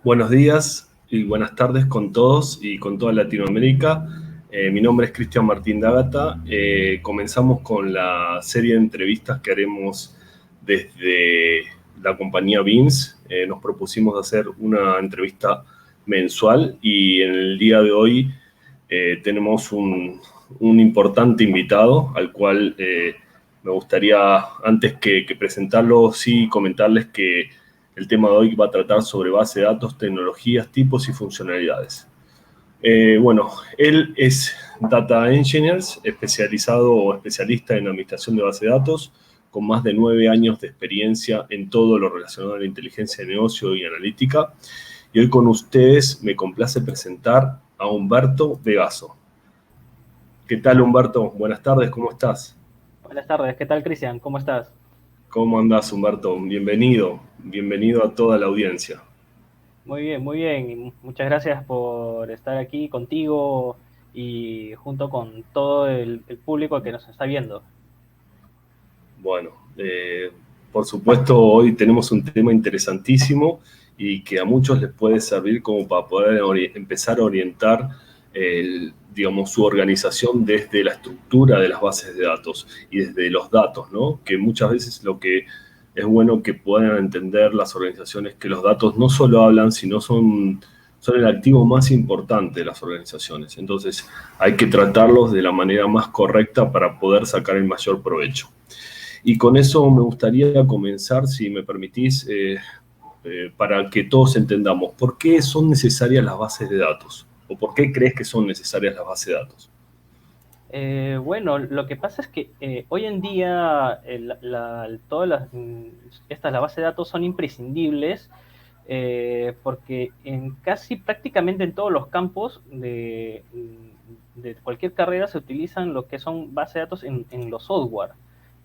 Buenos días y buenas tardes con todos y con toda Latinoamérica. Mi nombre es Cristian Martín D'Agata. Comenzamos con la serie de entrevistas que haremos desde la compañía Beams. Nos propusimos hacer una entrevista mensual y en el día de hoy tenemos un importante invitado al cual me gustaría, antes que presentarlo, sí comentarles que el tema de hoy va a tratar sobre base de datos, tecnologías, tipos y funcionalidades. Bueno, él es Data Engineers, especializado o especialista en administración de base de datos, con más de 9 años de experiencia en todo lo relacionado a la inteligencia de negocio y analítica. Y hoy con ustedes me complace presentar a Humberto Vegaso. ¿Qué tal, Humberto? Buenas tardes, ¿cómo estás? Buenas tardes, ¿qué tal, Cristian? ¿Cómo estás? ¿Cómo andás, Humberto? Bienvenido, bienvenido a toda la audiencia. Muy bien, y muchas gracias por estar aquí contigo y junto con todo el público que nos está viendo. Bueno, por supuesto, hoy tenemos un tema interesantísimo y que a muchos les puede servir como para poder empezar a orientar, digamos, su organización desde la estructura de las bases de datos y desde los datos, ¿no? Que muchas veces lo que es bueno que puedan entender las organizaciones que los datos no solo hablan, sino son el activo más importante de las organizaciones. Entonces, hay que tratarlos de la manera más correcta para poder sacar el mayor provecho. Y con eso me gustaría comenzar, si me permitís, para que todos entendamos por qué son necesarias las bases de datos o por qué crees que son necesarias las bases de datos. Bueno, lo que pasa es que hoy en día todas la base de datos son imprescindibles porque en casi prácticamente en todos los campos de cualquier carrera se utilizan lo que son bases de datos en los software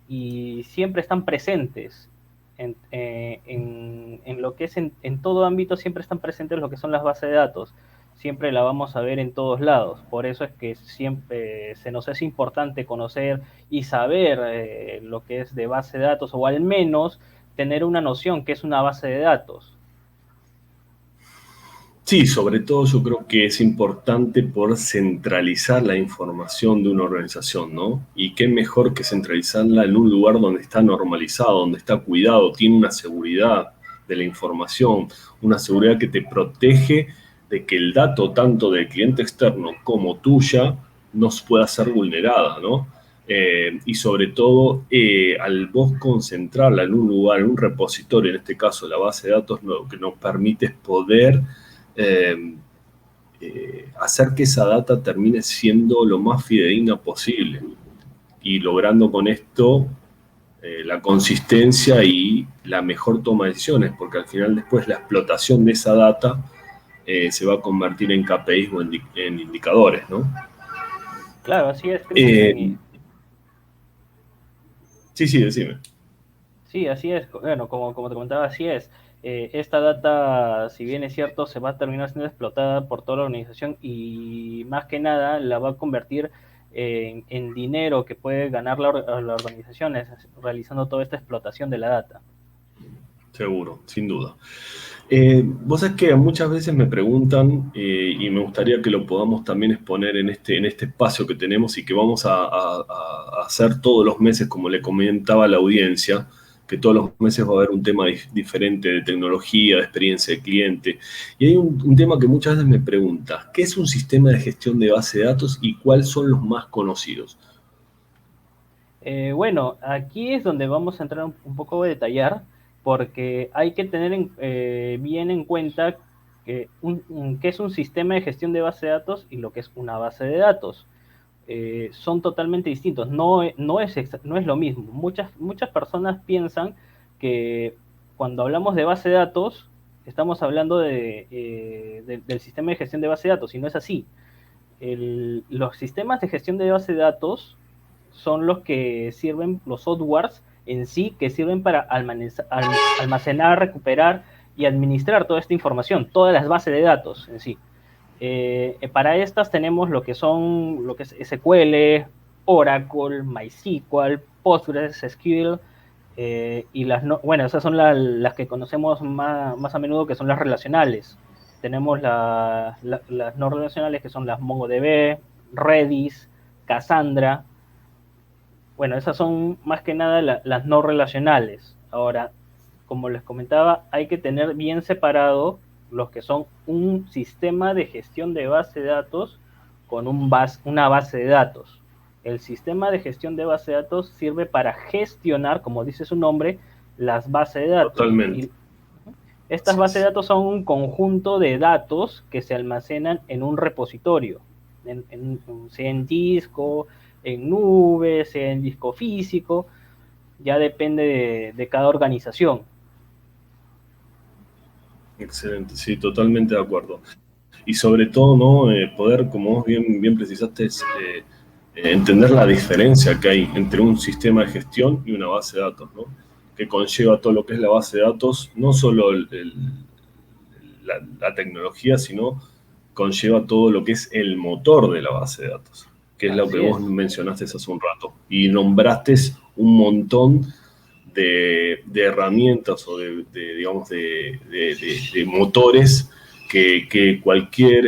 y siempre están presentes. En lo que es en todo ámbito siempre están presentes lo que son las bases de datos, siempre la vamos a ver en todos lados. Por eso es que siempre se nos es importante conocer y saber lo que es de base de datos, o al menos tener una noción que es una base de datos. Sí, sobre todo yo creo que es importante por centralizar la información de una organización, ¿no? Y qué mejor que centralizarla en un lugar donde está normalizado, donde está cuidado, tiene una seguridad de la información, una seguridad que te protege de que el dato tanto del cliente externo como tuya no pueda ser vulnerada, ¿no? Y sobre todo, al vos concentrarla en un lugar, en un repositorio, en este caso la base de datos, lo que nos permite es poder eh, hacer que esa data termine siendo lo más fidedigna posible y logrando con esto la consistencia y la mejor toma de decisiones, porque al final después la explotación de esa data se va a convertir en KPIs o en indicadores, ¿no? Claro, así es, Cristian. Eh, sí, sí, decime. Sí, así es. Bueno, como te comentaba, así es. Esta data, si bien es cierto, se va a terminar siendo explotada por toda la organización y más que nada la va a convertir en dinero que puede ganar la organización realizando toda esta explotación de la data. Seguro, sin duda. Vos sabés que muchas veces me preguntan, y me gustaría que lo podamos también exponer en este espacio que tenemos y que vamos a hacer todos los meses, como le comentaba a la audiencia, que todos los meses va a haber un tema diferente de tecnología, de experiencia de cliente. Y hay un tema que muchas veces me pregunta, ¿qué es un sistema de gestión de base de datos y cuáles son los más conocidos? Bueno, aquí es donde vamos a entrar un poco a detallar, porque hay que tener bien en cuenta que es un sistema de gestión de base de datos y lo que es una base de datos. Son totalmente distintos, no es lo mismo. Muchas personas piensan que cuando hablamos de base de datos, estamos hablando del sistema de gestión de base de datos, y no es así. Los sistemas de gestión de base de datos son los que sirven, los softwares en sí, que sirven para almacenar, recuperar y administrar toda esta información, todas las bases de datos en sí. Para estas tenemos lo que es SQL, Oracle, MySQL, PostgreSQL, y bueno, esas son las que conocemos más a menudo, que son las relacionales. tenemos las no relacionales, que son las MongoDB, Redis, Cassandra. Bueno, esas son más que nada las no relacionales. Ahora, como les comentaba, hay que tener bien separado los que son un sistema de gestión de base de datos con una base de datos. El sistema de gestión de base de datos sirve para gestionar, como dice su nombre, las bases de datos. Totalmente. Y estas Así bases de es. datos son un conjunto de datos que se almacenan en un repositorio, sea en disco, en nube, sea en disco físico, ya depende de cada organización. Excelente, sí, totalmente de acuerdo. Y sobre todo, ¿no? Poder, como vos bien precisaste, entender la diferencia que hay entre un sistema de gestión y una base de datos, ¿no? Que conlleva todo lo que es la base de datos, no solo la tecnología, sino conlleva todo lo que es el motor de la base de datos, que es lo que Así vos es. mencionaste hace un rato. Y nombraste un montón de herramientas o digamos, de motores que cualquier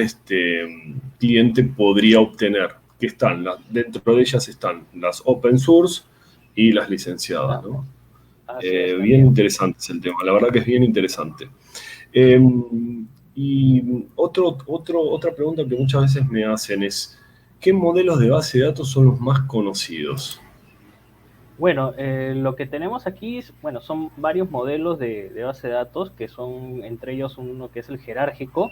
cliente podría obtener. Que están, dentro de ellas están las open source y las licenciadas, ¿no? Así es Bien también. interesante es el tema, la verdad que es bien interesante. Eh, y otra pregunta que muchas veces me hacen es, ¿qué modelos de base de datos son los más conocidos? Bueno, lo que tenemos aquí, bueno, son varios modelos de base de datos, que son entre ellos uno que es el jerárquico,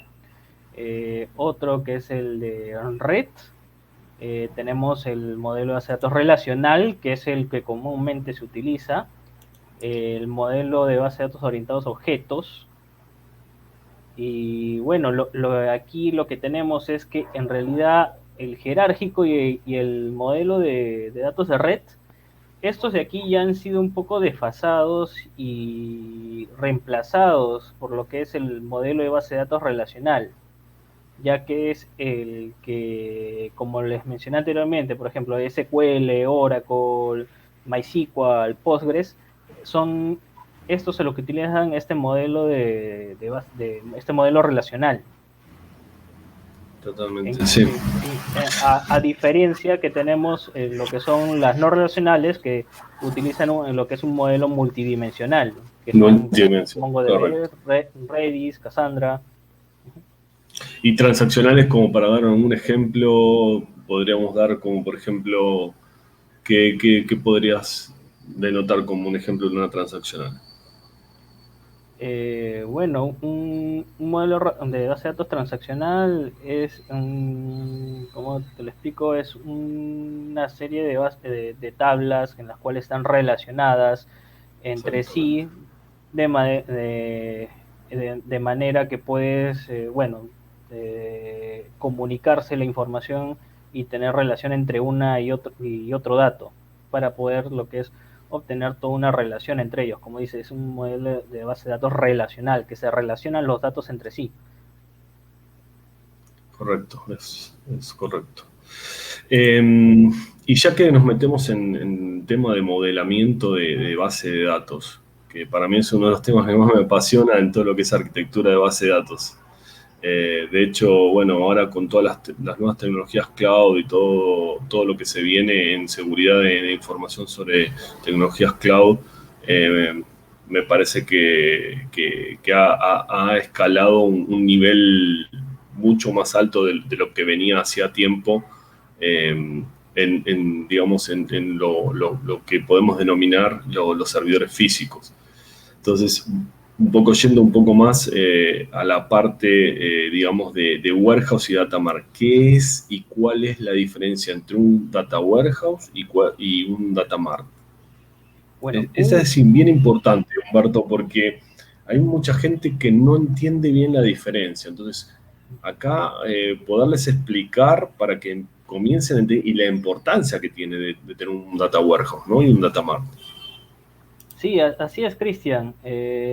otro que es el de red. Tenemos el modelo de base de datos relacional, que es el que comúnmente se utiliza, el modelo de base de datos orientados a objetos. Y bueno, aquí lo que tenemos es que en realidad el jerárquico y el modelo de datos de red, estos de aquí ya han sido un poco desfasados y reemplazados por lo que es el modelo de base de datos relacional, ya que es el que, como les mencioné anteriormente, por ejemplo, SQL, Oracle, MySQL, Postgres, son estos a los que utilizan este modelo este modelo relacional. Totalmente, sí. Sí, a diferencia que tenemos lo que son las no relacionales, que utilizan lo que es un modelo multidimensional, que son como Multidimensional, MongoDB, correcto. Redis, Cassandra. Y transaccionales, como para dar un ejemplo, podríamos dar como, por ejemplo, ¿qué podrías denotar como un ejemplo de una transaccional? Bueno, un modelo de base de datos transaccional es, ¿cómo te lo explico? Es una serie de tablas en las cuales están relacionadas entre Exactamente. sí de manera que puedes, bueno, comunicarse la información y tener relación entre una y otro dato para poder lo que es obtener toda una relación entre ellos. Como dice, es un modelo de base de datos relacional, que se relacionan los datos entre sí. Correcto, es correcto. Eh, y ya que nos metemos en tema de modelamiento de base de datos, que para mí es uno de los temas que más me apasiona en todo lo que es arquitectura de base de datos. De hecho, bueno, ahora con todas las nuevas tecnologías cloud y todo lo que se viene en seguridad de información sobre tecnologías cloud, eh, me parece que ha escalado un nivel mucho más alto de lo que venía hacía tiempo, digamos, en lo que podemos denominar los servidores físicos. Entonces, un poco yendo un poco más a la parte, digamos, de warehouse y data mart. ¿Qué es y cuál es la diferencia entre un data warehouse y un data mart? Bueno, Esta es bien importante, Humberto, porque hay mucha gente que no entiende bien la diferencia. Entonces, acá poderles explicar para que comiencen a entender y la importancia que tiene de tener un data warehouse, ¿no? Y un data mart. sí, así es, Cristian.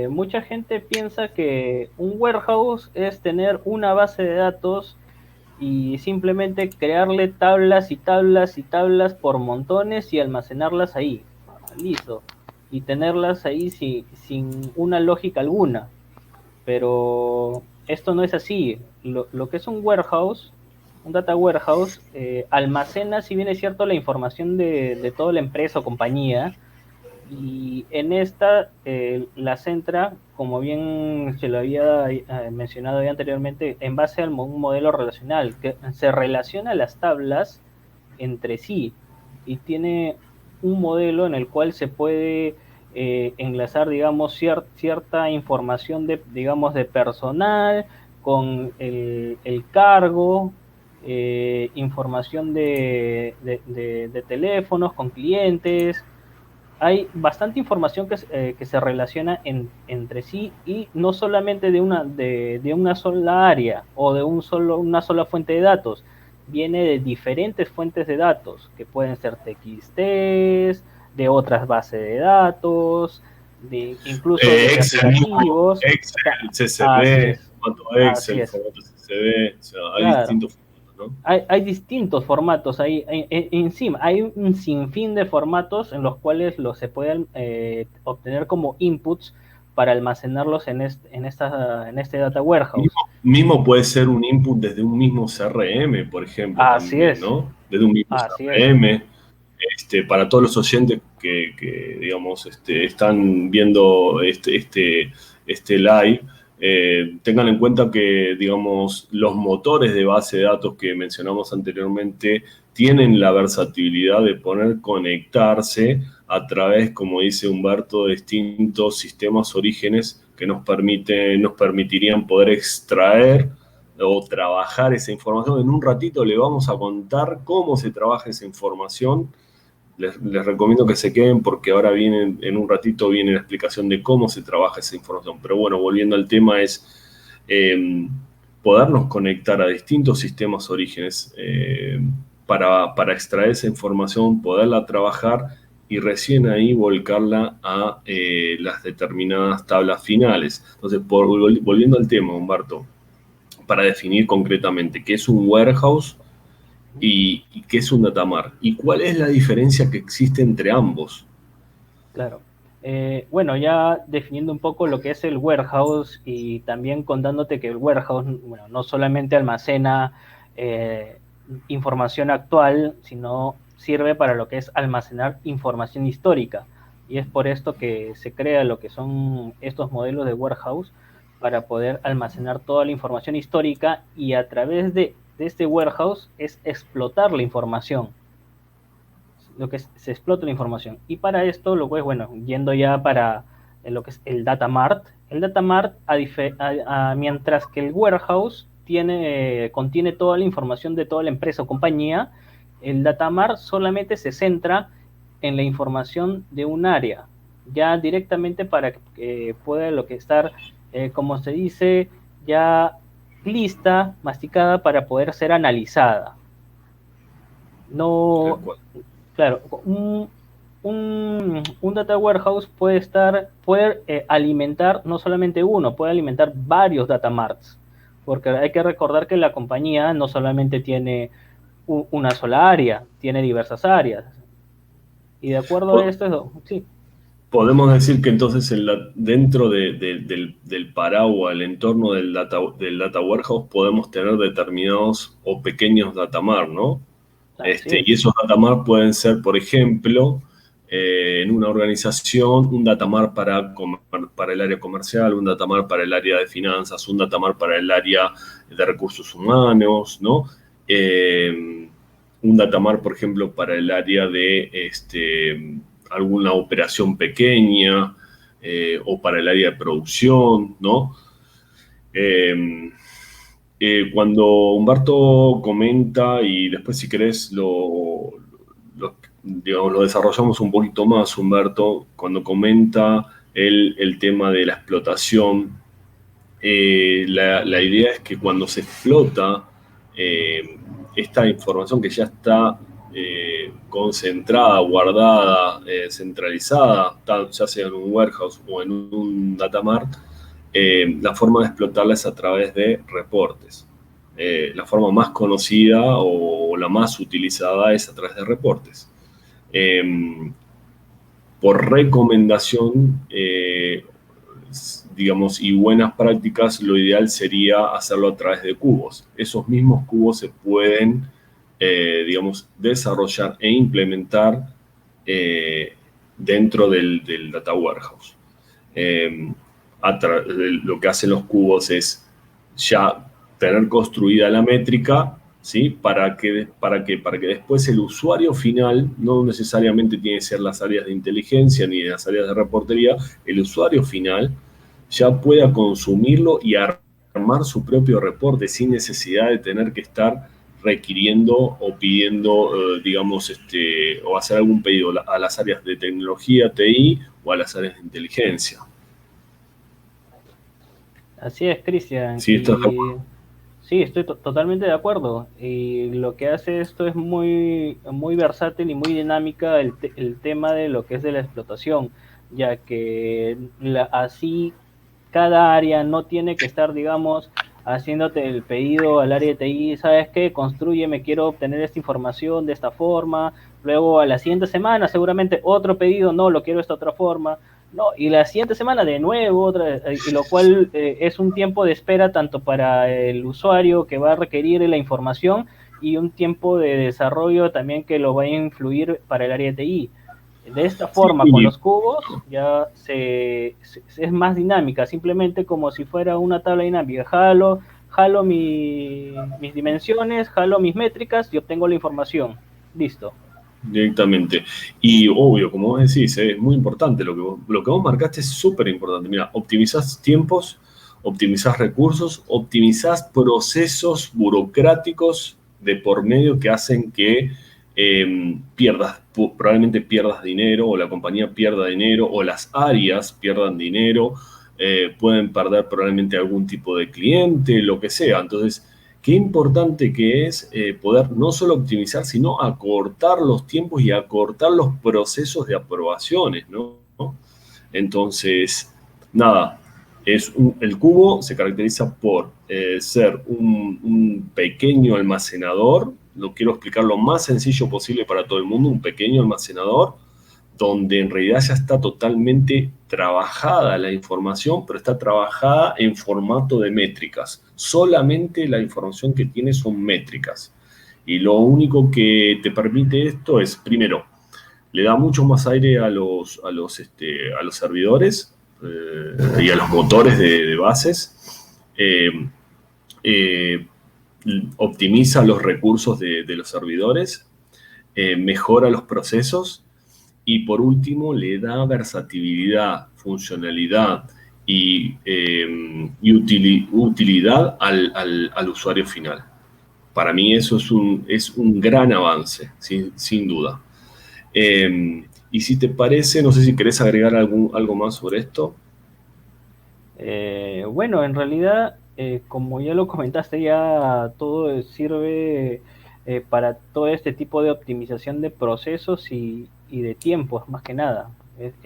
Mucha gente piensa que un warehouse es tener una base de datos y simplemente crearle tablas y tablas y tablas por montones y almacenarlas ahí. Listo. Y tenerlas ahí sin una lógica alguna. Pero esto no es así. Lo que es un warehouse, un data warehouse, almacena, si bien es cierto, la información de toda la empresa o compañía, y en esta la centra, como bien se lo había mencionado ya anteriormente, en base a un modelo relacional, que se relaciona las tablas entre sí y tiene un modelo en el cual se puede enlazar, digamos, cierta información de, digamos, de personal con el cargo, información de teléfonos con clientes. Hay bastante información que se relaciona entre sí y no solamente de una sola área o de una sola fuente de datos, viene de diferentes fuentes de datos que pueden ser TXTs, de otras bases de datos, incluso desde Excel mismo, aplicativos. Excel, Así CSV, es, formato así Excel, es, formato CSV, o sea, hay claro. distintos formatos, ¿no? Hay distintos formatos, encima hay un sinfín de formatos en los cuales se pueden obtener como inputs para almacenarlos en este data warehouse. Mismo puede ser un input desde un mismo CRM, por ejemplo, Así también, es, ¿no? Desde un mismo así es. CRM. Para todos los oyentes digamos, están viendo este live, tengan en cuenta que, digamos, los motores de base de datos que mencionamos anteriormente tienen la versatilidad de poder conectarse a través, como dice Humberto, de distintos sistemas orígenes que nos permitirían poder extraer o trabajar esa información. En un ratito le vamos a contar cómo se trabaja esa información. Les recomiendo que se queden porque ahora en un ratito viene la explicación de cómo se trabaja esa información. Pero bueno, volviendo al tema es podernos conectar a distintos sistemas orígenes para extraer esa información, poderla trabajar y recién ahí volcarla a las determinadas tablas finales. Entonces, volviendo al tema, Humberto, para definir concretamente qué es un warehouse y qué es un datamar. ¿Y cuál es la diferencia que existe entre ambos? Claro. Bueno, ya definiendo un poco lo que es el warehouse y también contándote que el warehouse, bueno, no solamente almacena eh, información actual, sino sirve para lo que es almacenar información histórica. Y es por esto que se crea lo que son estos modelos de warehouse para poder almacenar toda la información histórica y a través de este warehouse es explotar la información, lo que se explota la información. Y para esto, lo que es, bueno, yendo ya para lo que es el data mart mientras que el warehouse contiene toda la información de toda la empresa o compañía, el data mart solamente se centra en la información de un área, ya directamente para que pueda lo que estar, como se dice, ya lista, masticada para poder ser analizada. Tal No, cual. claro, un data warehouse puede alimentar no solamente uno, puede alimentar varios data marts, porque hay que recordar que la compañía no solamente tiene una sola área, tiene diversas áreas. Y de acuerdo a esto, sí, Podemos decir que entonces dentro del paraguas, el entorno del data warehouse, podemos tener determinados o pequeños datamar, ¿no? así Y es. esos datamar pueden ser, por ejemplo, en una organización, un datamar para el área comercial, un datamar para el área de finanzas, un datamar para el área de recursos humanos, ¿no? Un datamar, por ejemplo, para el área de alguna operación pequeña o para el área de producción, ¿no? Eh, Cuando Humberto comenta, y después si querés digamos, lo desarrollamos un poquito más, Humberto, cuando comenta el tema de la explotación, la idea es que cuando se explota esta información que ya está concentrada, guardada, centralizada, ya sea en un warehouse o en un datamart, la forma de explotarla es a través de reportes. La forma más conocida o la más utilizada es a través de reportes. Por recomendación, digamos, y buenas prácticas, lo ideal sería hacerlo a través de cubos. Esos mismos cubos se pueden, digamos, desarrollar e implementar dentro del Data Warehouse. Lo que hacen los cubos es ya tener construida la métrica, ¿sí? Para que después el usuario final, no necesariamente tiene que ser las áreas de inteligencia ni las áreas de reportería, el usuario final ya pueda consumirlo y armar su propio reporte sin necesidad de tener que estar requiriendo o pidiendo, digamos, o hacer algún pedido a las áreas de tecnología, TI, o a las áreas de inteligencia. Así es, Cristian. Sí, esto es... Y sí, estoy totalmente de acuerdo. Y lo que hace esto es muy, muy versátil y muy dinámica el tema de lo que es de la explotación, ya que así cada área no tiene que estar, digamos, haciéndote el pedido al área de TI, ¿sabes qué? Construye, quiero obtener esta información de esta forma, luego a la siguiente semana seguramente otro pedido, no, lo quiero de esta otra forma, no, y la siguiente semana de nuevo otra, y lo cual es un tiempo de espera tanto para el usuario que va a requerir la información y un tiempo de desarrollo también que lo va a influir para el área de TI. De esta forma, con Sí, los cubos, ya es más dinámica, simplemente como si fuera una tabla dinámica. Jalo mis dimensiones, jalo mis métricas y obtengo la información. Listo. directamente. Y obvio, como vos decís, es muy importante lo que vos marcaste, es súper importante. Mira, optimizás tiempos, optimizás recursos, optimizás procesos burocráticos de por medio que hacen que probablemente pierdas dinero, o la compañía pierda dinero, o las áreas pierdan dinero, pueden perder probablemente algún tipo de cliente, lo que sea. Entonces, qué importante que es poder no solo optimizar, sino acortar los tiempos y acortar los procesos de aprobaciones, ¿no? Entonces, nada, el cubo se caracteriza por ser un pequeño almacenador, lo quiero explicar lo más sencillo posible para todo el mundo, un pequeño almacenador donde en realidad ya está totalmente trabajada la información, pero está trabajada en formato de métricas. Solamente la información que tiene son métricas. Y lo único que te permite esto es, primero, le da mucho más aire a los servidores y a los motores de bases. Eh, optimiza los recursos de los servidores, mejora los procesos, y por último le da versatilidad, funcionalidad y utilidad al usuario final. Para mí eso es un gran avance, sin duda. Y si te parece, no sé si querés agregar algo más sobre esto. Bueno, en realidad, como ya lo comentaste, ya todo sirve para todo este tipo de optimización de procesos y de tiempos, más que nada.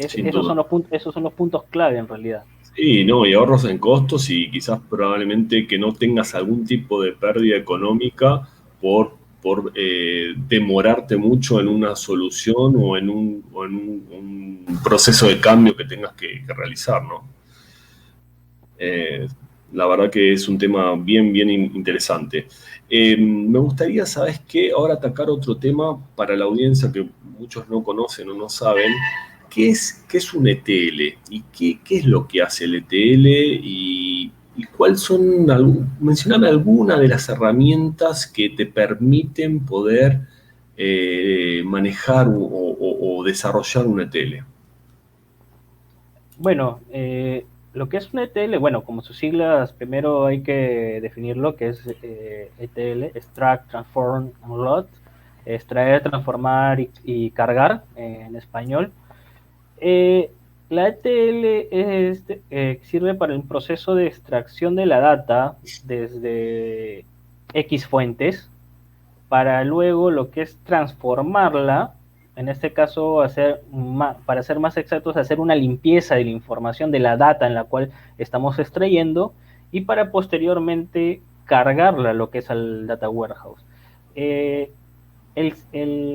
Sin duda. Esos son los puntos clave en realidad. Sí, no, y ahorros en costos, y quizás probablemente que no tengas algún tipo de pérdida económica por demorarte mucho en una solución o en un proceso de cambio que tengas que realizar, ¿no? La verdad que es un tema bien interesante. Me gustaría, ¿sabes qué? Ahora atacar otro tema para la audiencia que muchos no conocen o no saben. Qué es un ETL? ¿Y qué es lo que hace el ETL? ¿Y cuáles son, mencioname alguna de las herramientas que te permiten poder manejar o desarrollar un ETL? Bueno, lo que es un ETL, bueno, como sus siglas, primero hay que definir lo que es ETL, Extract, Transform, and Load, extraer, transformar y cargar en español. Eh, la ETL sirve para el proceso de extracción de la data desde X fuentes, para luego lo que es transformarla, en este caso para ser más exactos, hacer una limpieza de la información de la data en la cual estamos extrayendo, y para posteriormente cargarla lo que es al data warehouse.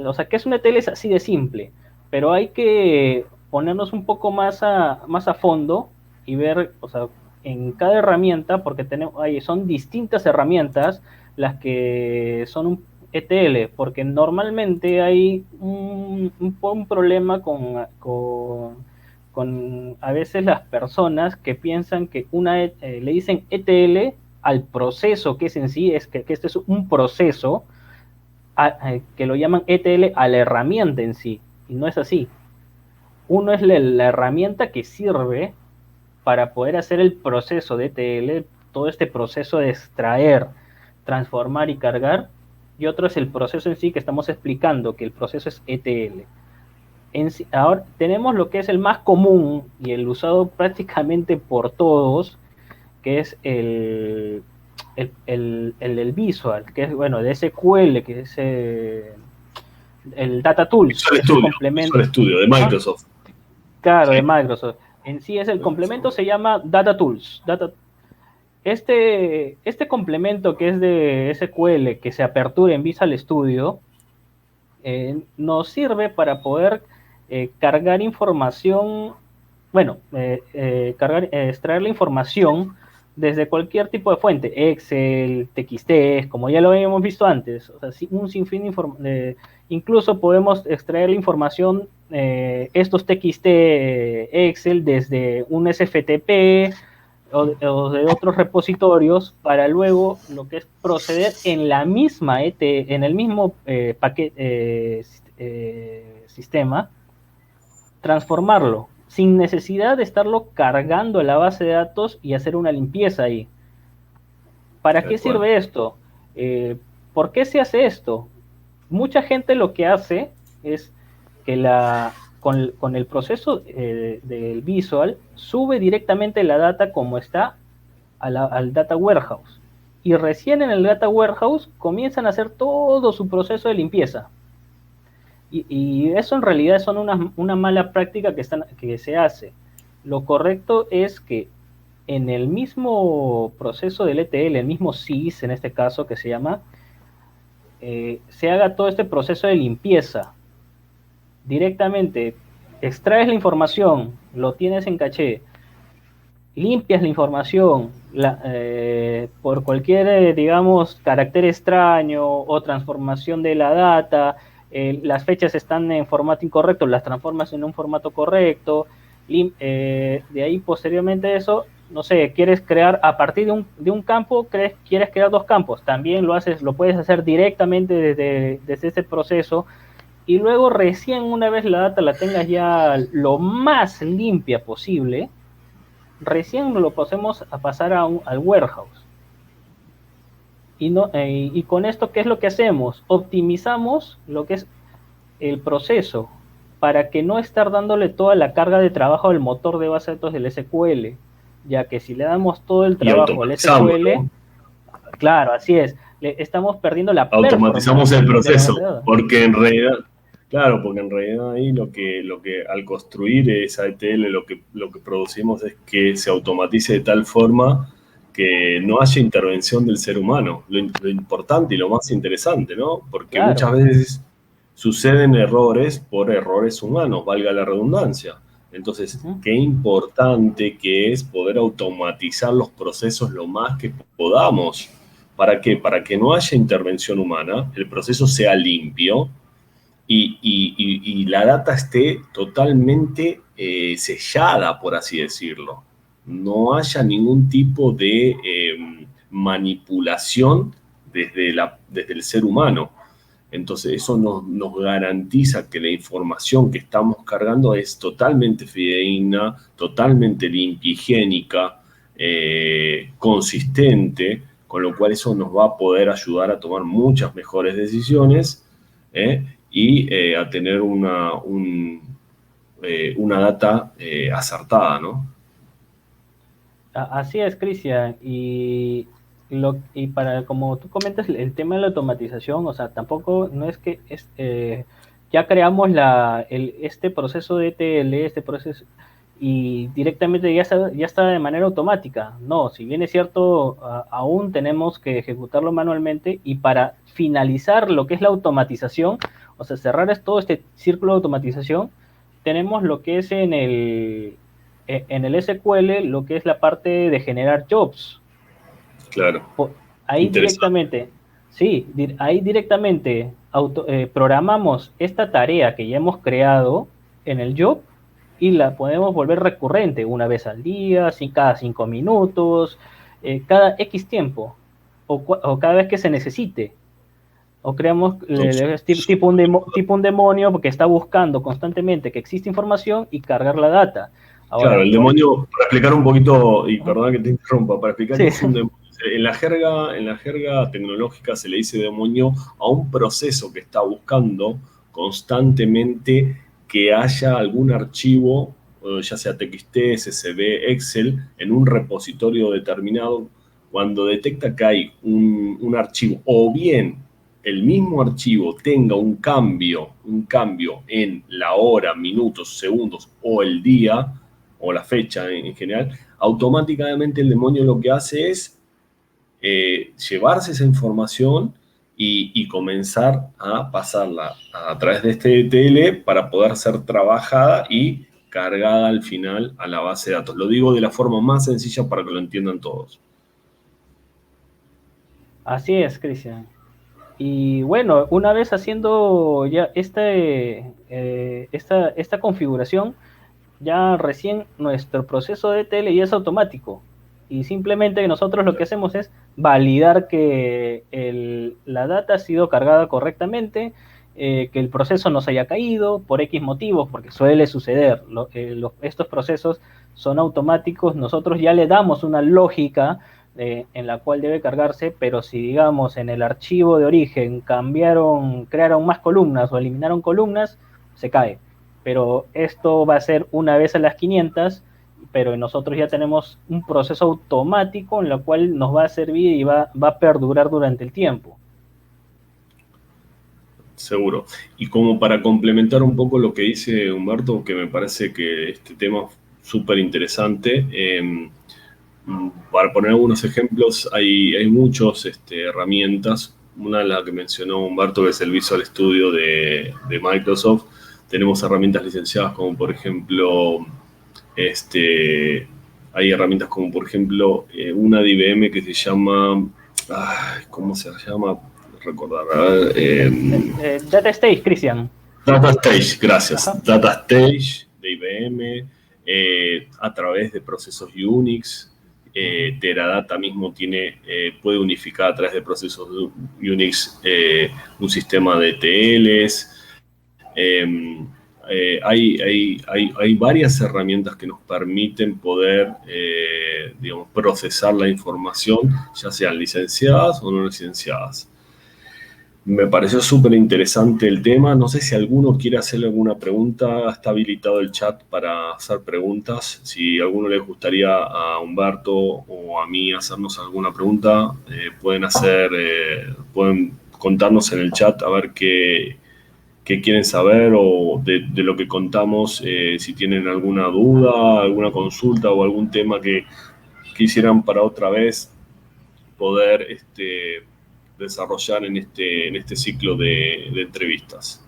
O sea, que es un ETL es así de simple, pero hay que ponernos un poco más a fondo y ver, o sea, en cada herramienta, porque son distintas herramientas las que son un ETL, porque normalmente hay un problema con a veces las personas que piensan que le dicen ETL al proceso que es en sí, es que este es un proceso que lo llaman ETL a la herramienta en sí, y no es así. Uno es la herramienta que sirve para poder hacer el proceso de ETL, todo este proceso de extraer, transformar y cargar, y otro es el proceso en sí que estamos explicando, que el proceso es ETL. Ahora tenemos lo que es el más común y el usado prácticamente por todos, que es el Visual, que es, bueno, de SQL, que es el Data Tools, Visual es el Studio, complemento. Visual Studio de Microsoft. Claro, Sí. de Microsoft. En sí es el complemento, se llama Data Tools. Este complemento que es de SQL, que se apertura en Visual Studio, nos sirve para poder cargar información, bueno, extraer la información desde cualquier tipo de fuente, Excel, TXT, como ya lo habíamos visto antes, o sea, un sinfín de información. Incluso podemos extraer la información, estos TXT Excel desde un SFTP o de otros repositorios para luego lo que es proceder en la misma en el mismo sistema, transformarlo sin necesidad de estarlo cargando en la base de datos y hacer una limpieza ahí. ¿Para qué sirve esto? ¿Por qué se hace esto? Mucha gente lo que hace es que con el proceso del Visual sube directamente la data como está al Data Warehouse. Y recién en el Data Warehouse comienzan a hacer todo su proceso de limpieza. Y eso en realidad son una mala práctica que se hace. Lo correcto es que en el mismo proceso del ETL, el mismo SIS en este caso que se llama, se haga todo este proceso de limpieza. Directamente extraes la información, lo tienes en caché, limpias la información por cualquier, digamos, carácter extraño o transformación de la data, las fechas están en formato incorrecto, las transformas en un formato correcto, de ahí posteriormente a eso, no sé, quieres crear a partir de un campo, quieres crear dos campos, también lo puedes hacer directamente desde ese proceso, y luego recién una vez la data la tengas ya lo más limpia posible, recién lo pasemos a pasar al warehouse. Y con esto, ¿qué es lo que hacemos? Optimizamos lo que es el proceso para que no estar dándole toda la carga de trabajo al motor de base de datos del SQL, ya que si le damos todo el trabajo al SQL, ¿no? Claro, así es, estamos perdiendo la automatizamos el proceso, de la porque en realidad, claro, porque en realidad ahí lo que al construir esa ETL lo que producimos es que se automatice de tal forma que no haya intervención del ser humano, lo importante y lo más interesante, ¿no? Porque claro, muchas veces suceden errores por errores humanos, valga la redundancia. Entonces, qué importante que es poder automatizar los procesos lo más que podamos. ¿Para qué? Para que no haya intervención humana, el proceso sea limpio y la data esté totalmente sellada, por así decirlo. No haya ningún tipo de manipulación desde el ser humano. Entonces eso nos garantiza que la información que estamos cargando es totalmente fidedigna, totalmente limpia, higiénica, consistente, con lo cual eso nos va a poder ayudar a tomar muchas mejores decisiones y a tener una data acertada, ¿no? Así es, Cristian. Y para, como tú comentas, el tema de la automatización, o sea, tampoco no es que ya creamos este proceso de ETL, este proceso, y directamente ya está de manera automática. No, si bien es cierto, aún tenemos que ejecutarlo manualmente, y para finalizar lo que es la automatización, o sea, cerrar todo este círculo de automatización, tenemos lo que es en el SQL lo que es la parte de generar jobs. Claro, Ahí interesante. directamente, sí, ahí directamente programamos esta tarea que ya hemos creado en el job y la podemos volver recurrente una vez al día, cada 5 minutos, cada X tiempo o cada vez que se necesite. O creamos No, tipo un demonio porque está buscando constantemente que existe información y cargar la data. claro, Ahora, el demonio, para explicar un poquito, y perdón que te interrumpa, para explicar sí, qué es un demonio. En la jerga tecnológica se le dice demonio a un proceso que está buscando constantemente que haya algún archivo, ya sea TXT, CSV, Excel, en un repositorio determinado. Cuando detecta que hay un archivo, o bien el mismo archivo tenga un cambio en la hora, minutos, segundos o el día, o la fecha en general, automáticamente el demonio lo que hace es llevarse esa información y comenzar a pasarla a través de este ETL para poder ser trabajada y cargada al final a la base de datos. Lo digo de la forma más sencilla para que lo entiendan todos. así es, Cristian. Y bueno, una vez haciendo ya esta configuración, ya recién nuestro proceso de TL ya es automático. Y simplemente nosotros lo que hacemos es validar que la data ha sido cargada correctamente, que el proceso no se haya caído por X motivos, porque suele suceder. Estos procesos son automáticos, nosotros ya le damos una lógica en la cual debe cargarse, pero si digamos en el archivo de origen crearon más columnas o eliminaron columnas, se cae. Pero esto va a ser una vez a las 500, pero nosotros ya tenemos un proceso automático en el cual nos va a servir y va a perdurar durante el tiempo. Seguro. Y como para complementar un poco lo que dice Humberto, que me parece que este tema es súper interesante, para poner algunos ejemplos, hay muchas herramientas. Una de las que mencionó Humberto, que es el Visual Studio de Microsoft. Tenemos herramientas licenciadas como por ejemplo, hay herramientas como por ejemplo una de IBM que se llama, ¿cómo se llama? Recordar, a ver, Data Stage, Cristian. DataStage, gracias. Ajá. DataStage de IBM, a través de procesos Unix. Teradata mismo puede unificar a través de procesos Unix un sistema de TLs. Hay varias herramientas que nos permiten poder, digamos, procesar la información, ya sean licenciadas o no licenciadas. Me pareció súper interesante el tema. No sé si alguno quiere hacerle alguna pregunta. Está habilitado el chat para hacer preguntas. Si a alguno les gustaría a Humberto o a mí hacernos alguna pregunta, pueden contarnos en el chat a ver qué quieren saber o de lo que contamos, si tienen alguna duda, alguna consulta o algún tema que quisieran para otra vez poder desarrollar en este ciclo de entrevistas.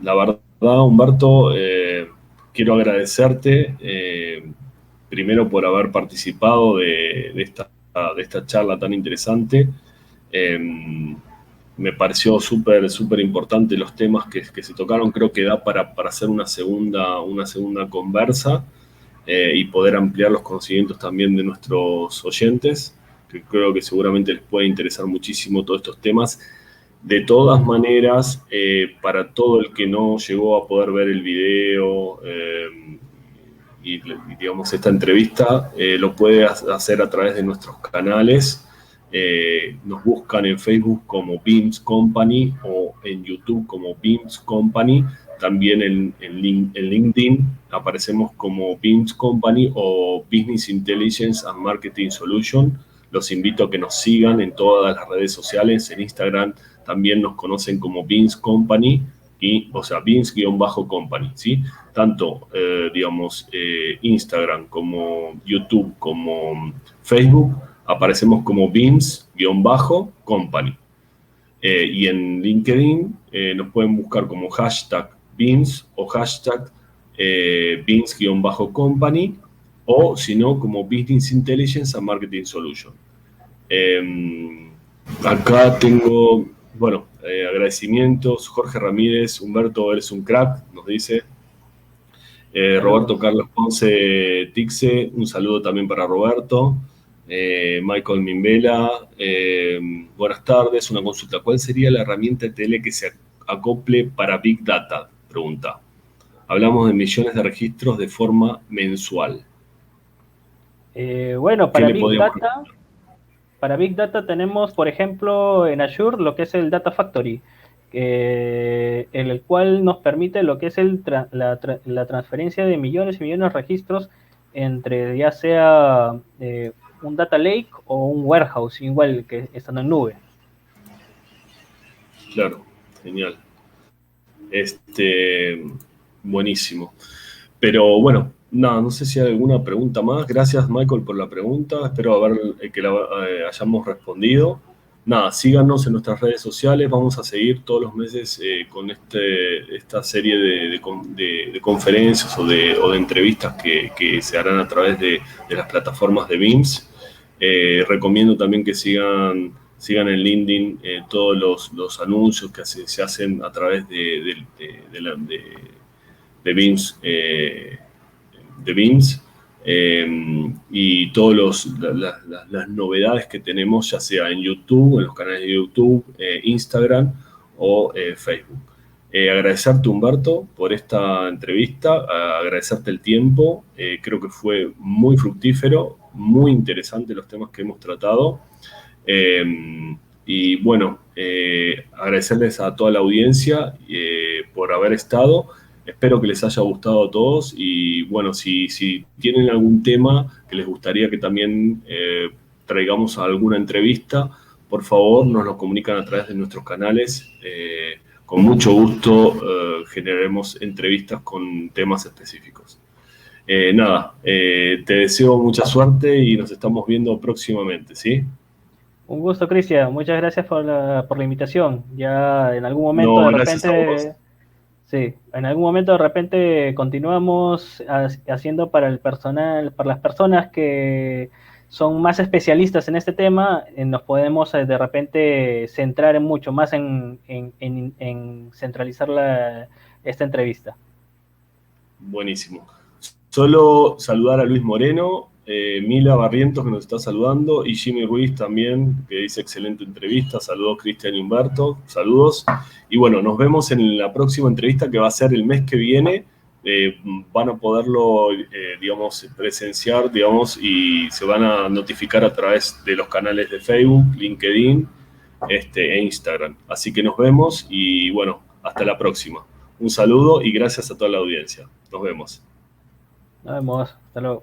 La verdad, Humberto, quiero agradecerte primero por haber participado de esta charla tan interesante. Me pareció súper importante los temas que se tocaron. Creo que da para hacer una segunda conversa y poder ampliar los conocimientos también de nuestros oyentes, que creo que seguramente les puede interesar muchísimo todos estos temas. De todas maneras, para todo el que no llegó a poder ver el video y digamos esta entrevista, lo puede hacer a través de nuestros canales. Nos buscan en Facebook como Beams Company o en YouTube como Beams Company. También en LinkedIn aparecemos como Beams Company o Business Intelligence and Marketing Solution. Los invito a que nos sigan en todas las redes sociales. En Instagram también nos conocen como Beams Company, o sea, Beams-Company, ¿sí? Tanto, Instagram como YouTube como Facebook aparecemos como Beams-Company. Y en LinkedIn nos pueden buscar como hashtag Beams o hashtag Beams-Company, o si no, como Business Intelligence and Marketing Solution. Acá tengo, bueno, agradecimientos. Jorge Ramírez, Humberto, eres un crack, nos dice. Roberto Carlos Ponce Tixe, un saludo también para Roberto. Michael Mimbela, buenas tardes, una consulta. ¿Cuál sería la herramienta TL que se acople para Big Data? Pregunta. Hablamos de millones de registros de forma mensual. Bueno, para Big Data tenemos, por ejemplo, en Azure lo que es el Data Factory, en el cual nos permite lo que es la transferencia de millones y millones de registros entre ya sea un data lake o un warehouse, igual que estando en nube. Claro, genial. Buenísimo. Pero bueno, nada, no sé si hay alguna pregunta más. Gracias, Michael, por la pregunta. Espero que la hayamos respondido. Nada, síganos en nuestras redes sociales. Vamos a seguir todos los meses con esta serie de conferencias o de entrevistas que se harán a través de las plataformas de Beams. Recomiendo también que sigan en LinkedIn todos los anuncios que se hacen a través de Beams, y todas las novedades que tenemos, ya sea en YouTube, en los canales de YouTube, Instagram o Facebook. Agradecerte, Humberto, por esta entrevista, agradecerte el tiempo. Creo que fue muy fructífero, muy interesante los temas que hemos tratado. Y bueno, agradecerles a toda la audiencia por haber estado. Espero que les haya gustado a todos y bueno, si tienen algún tema que les gustaría que también traigamos a alguna entrevista, por favor nos lo comunican a través de nuestros canales. Con mucho gusto generaremos entrevistas con temas específicos. Nada, te deseo mucha suerte y nos estamos viendo próximamente, ¿sí? Un gusto, Cristian. Muchas gracias por la invitación. Ya en algún momento No, gracias a vos. Sí, en algún momento de repente continuamos haciendo para el personal, para las personas que son más especialistas en este tema, nos podemos de repente centrar mucho más en centralizar esta entrevista. Buenísimo. Solo saludar a Luis Moreno, Mila Barrientos que nos está saludando y Jimmy Ruiz también, que dice excelente entrevista. Saludos, Cristian y Humberto. Saludos. Y bueno, nos vemos en la próxima entrevista que va a ser el mes que viene. Van a poderlo, digamos, presenciar, digamos, y se van a notificar a través de los canales de Facebook, LinkedIn e Instagram. Así que nos vemos y bueno, hasta la próxima. Un saludo y gracias a toda la audiencia. Nos vemos. Nos vemos. Hasta luego.